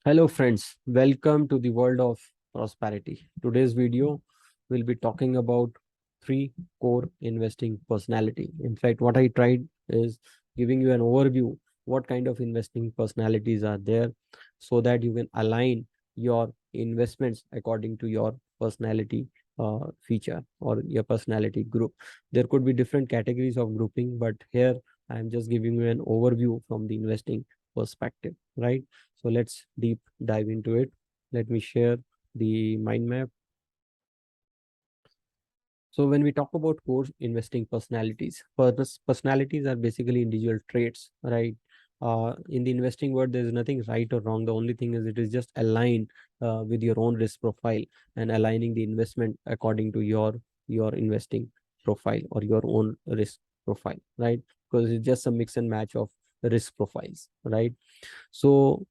Hello friends, welcome to the world of prosperity. Today's video will be talking about three core investing personality. In fact, what I tried is giving you an overview what kind of investing personalities are there so that you can align your investments according to your personality feature or your personality group. There could be different categories of grouping, but here I am just giving you an overview from the investing perspective, right? So let's deep dive into it. Let me share the mind map. So when we talk about core investing personalities, personalities are basically individual traits, right? In the investing world, there is nothing right or wrong. The only thing is it is just aligned with your own risk profile and aligning the investment according to your investing profile or your own risk profile, right? Because it's just a mix and match of risk profiles, right? So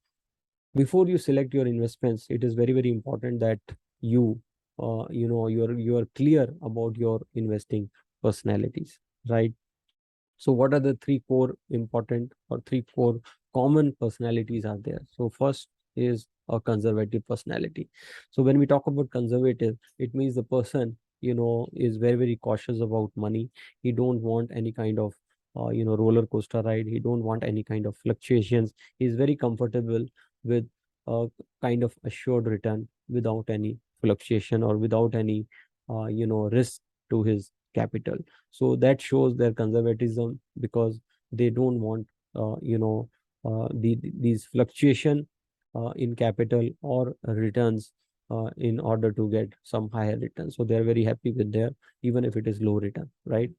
before you select your investments, it is very important that you you're clear about your investing personalities, right? So what are the three core important or three core common personalities are there? So first is a conservative personality. So when we talk about conservative, it means the person is very cautious about money. He don't want any kind of roller coaster ride. He don't want any kind of fluctuations. He's very comfortable with a kind of assured return without any fluctuation or without any risk to his capital. So that shows their conservatism because they don't want these fluctuation in capital or returns in order to get some higher return. So they're very happy with their, even if it is low return, right?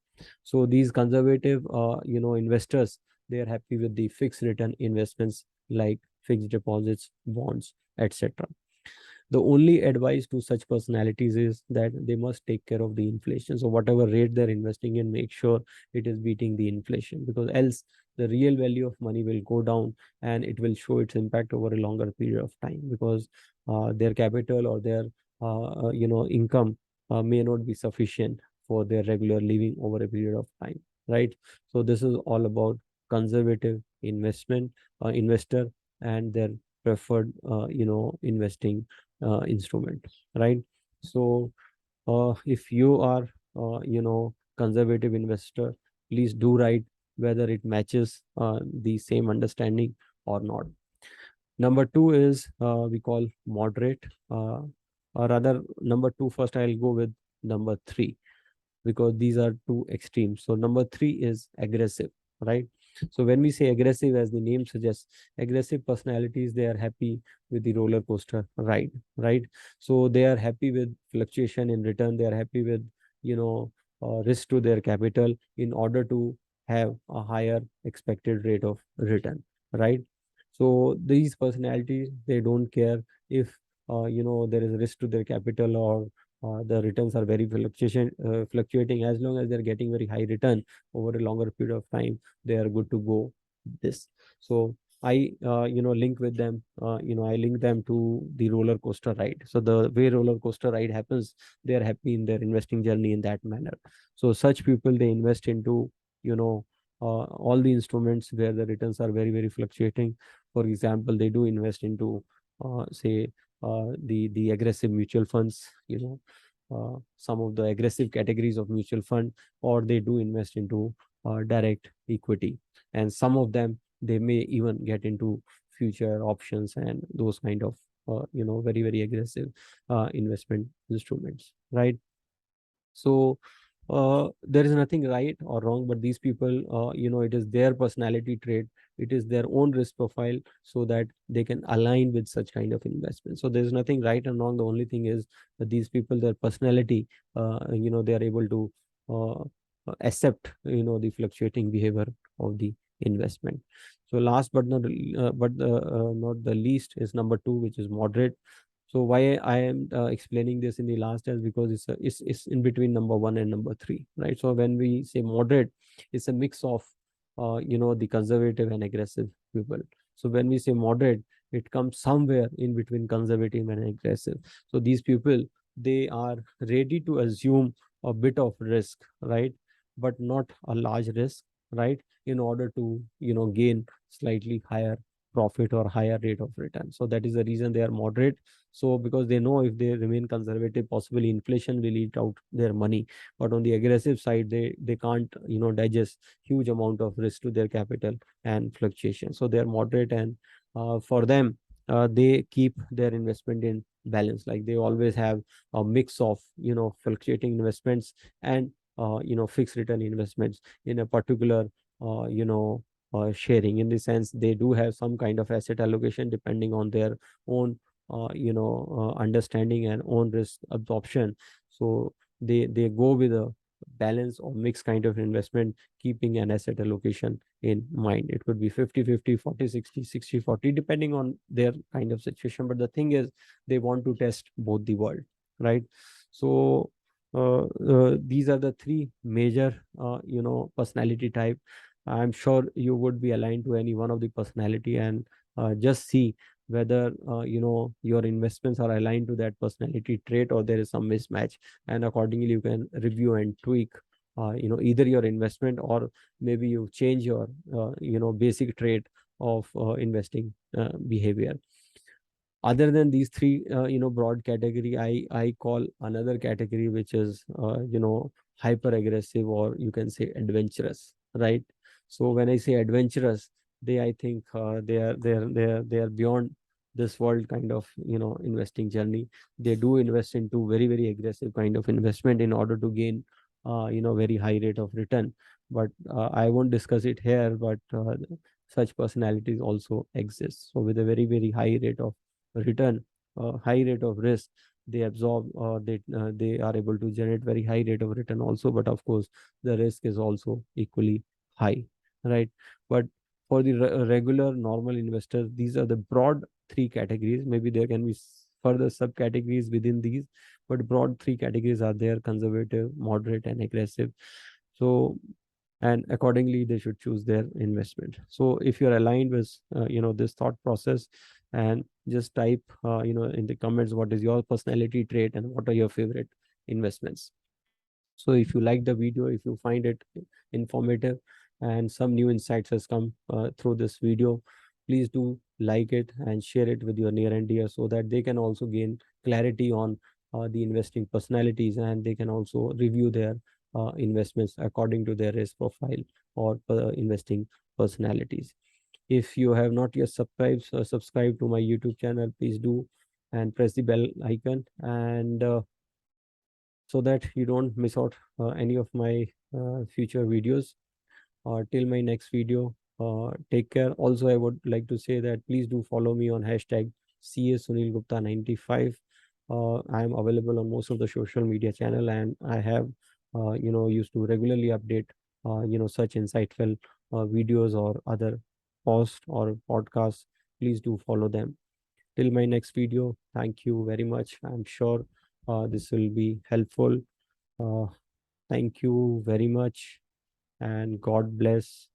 So these conservative investors, they are happy with the fixed return investments like fixed deposits, bonds, etc. The only advice to such personalities is that they must take care of the inflation. So whatever rate they're investing in, make sure it is beating the inflation, because else the real value of money will go down and it will show its impact over a longer period of time, because their capital or their income may not be sufficient for their regular living over a period of time, right? So this is all about conservative investor and their preferred investing instrument, right? So if you are conservative investor, please do write whether it matches the same understanding or not. Number two is we call moderate, or rather number two first. I'll go with number three because these are two extremes. So number three is aggressive, right? So when we say aggressive, as the name suggests, aggressive personalities, they are happy with the roller coaster ride, right? So they are happy with fluctuation in return. They are happy with risk to their capital in order to have a higher expected rate of return, right? So these personalities, they don't care if there is risk to their capital or the returns are very fluctuating. As long as they're getting very high return over a longer period of time, they are good to go this. So I link with them, I link them to the roller coaster ride. So the way roller coaster ride happens, they are happy in their investing journey in that manner. So such people, they invest into all the instruments where the returns are very fluctuating. For example, they do invest into say the aggressive mutual funds, some of the aggressive categories of mutual fund, or they do invest into direct equity, and some of them, they may even get into future options and those kind of very aggressive investment instruments, right? So there is nothing right or wrong, but these people, it is their personality trait, it is their own risk profile, so that they can align with such kind of investment. So there's nothing right and wrong. The only thing is that these people, their personality, they are able to uh, accept the fluctuating behavior of the investment. So last but not the least is number two, which is moderate. So why I am explaining this in the last is because it's in between number one and number three, right? So when we say moderate, it's a mix of the conservative and aggressive people. So when we say moderate, it comes somewhere in between conservative and aggressive. So these people, they are ready to assume a bit of risk, right? But not a large risk, right? In order to gain slightly higher profit or higher rate of return. So that is the reason they are moderate. So because they know if they remain conservative, possibly inflation will eat out their money. But on the aggressive side, they can't digest huge amount of risk to their capital and fluctuation. So they are moderate, and for them, they keep their investment in balance. Like they always have a mix of fluctuating investments and fixed return investments in a particular sharing. In the sense, they do have some kind of asset allocation depending on their own understanding and own risk absorption. So they go with a balance or mixed kind of investment, keeping an asset allocation in mind. It could be 50-50, 40-60, 60-40, depending on their kind of situation. But the thing is, they want to test both the world, right? So these are the three major personality type. I'm sure you would be aligned to any one of the personality, and just see whether your investments are aligned to that personality trait, or there is some mismatch. And accordingly you can review and tweak either your investment, or maybe you change your basic trait of investing behavior. Other than these three broad category, I call another category which is hyper aggressive, or you can say adventurous, right? So when I say adventurous, I think they are beyond this world kind of investing journey. They do invest into very very aggressive kind of investment in order to gain very high rate of return. But I won't discuss it here, but such personalities also exist. So with a very very high rate of return, high rate of risk, they absorb, or they are able to generate very high rate of return also. But of course the risk is also equally high, right? But for the regular normal investors, these are the broad three categories. Maybe there can be further subcategories within these, but broad three categories are there: conservative, moderate, and aggressive. So, and accordingly they should choose their investment. So if you're aligned with this thought process, and just type in the comments what is your personality trait and what are your favorite investments. So if you like the video, if you find it informative, and some new insights has come through this video, please do like it and share it with your near and dear, so that they can also gain clarity on the investing personalities, and they can also review their investments according to their risk profile or investing personalities. If you have not yet subscribed to my YouTube channel, please do, and press the bell icon, and so that you don't miss out any of my future videos. Till my next video, take care. Also, I would like to say that please do follow me on hashtag CA Sunil Gupta 95. I am available on most of the social media channel, and I have used to regularly update such insightful videos or other posts or podcasts. Please do follow them. Till my next video, thank you very much. I'm sure this will be helpful. uh, Thank you very much, and God bless.